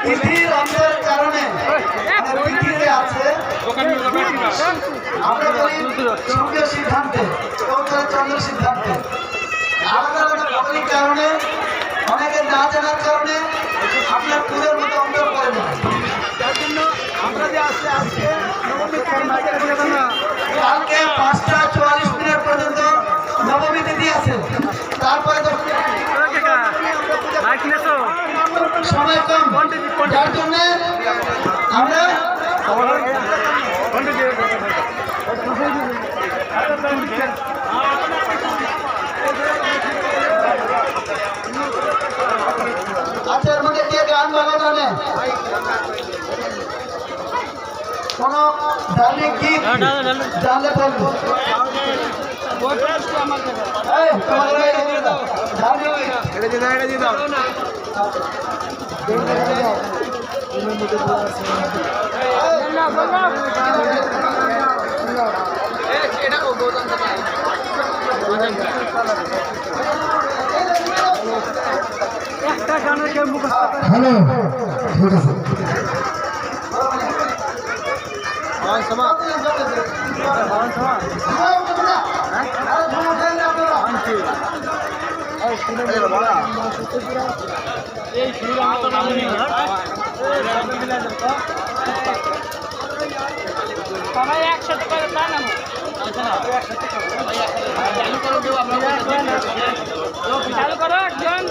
টিভির অন্ধের কারণে টিভিতে আছে আমরা বলি সূর্যের সিদ্ধান্তে চন্দ্রের সিদ্ধান্তে আলাদা আলাদা ভৌগোলিক কারণে অনেকের না জানার কারণে আপনার পুজোর মতো অন্তর করে না। তার জন্য আমরা যে আজকে কালকে 5:44 পর্যন্ত নবমী তিথি আছে। তারপরে সময় কম, যার জন্য আমরা আচ্ছা, এর মধ্যে কে গান ভালো জানে? কোন ধার্মিক গীত জানলে বলবো। হ্যালো, ঠিক আছে। সবাই একসাথে করে তা না চালু করো একজন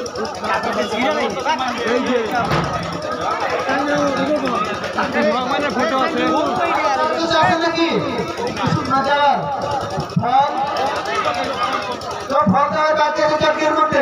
ফটো আছে নাকি? ফল তো ফল দেওয়ার বাচ্চা চটকের মধ্যে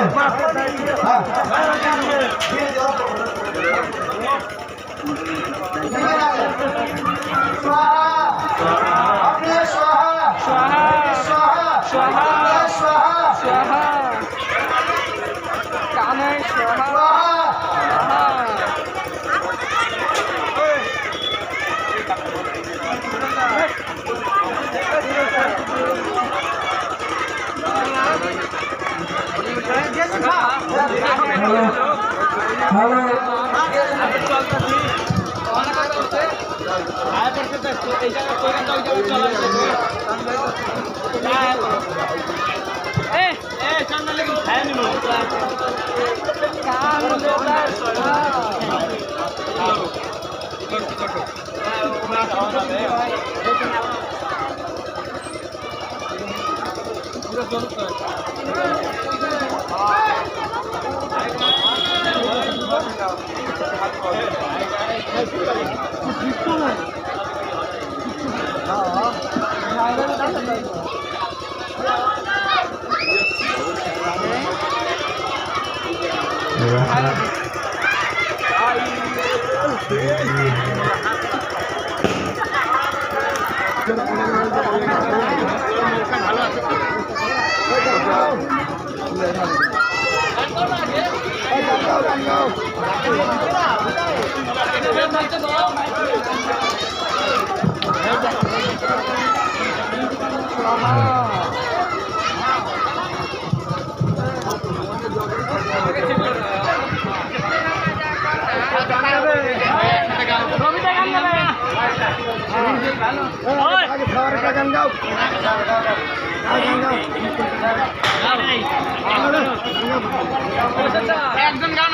একজন গান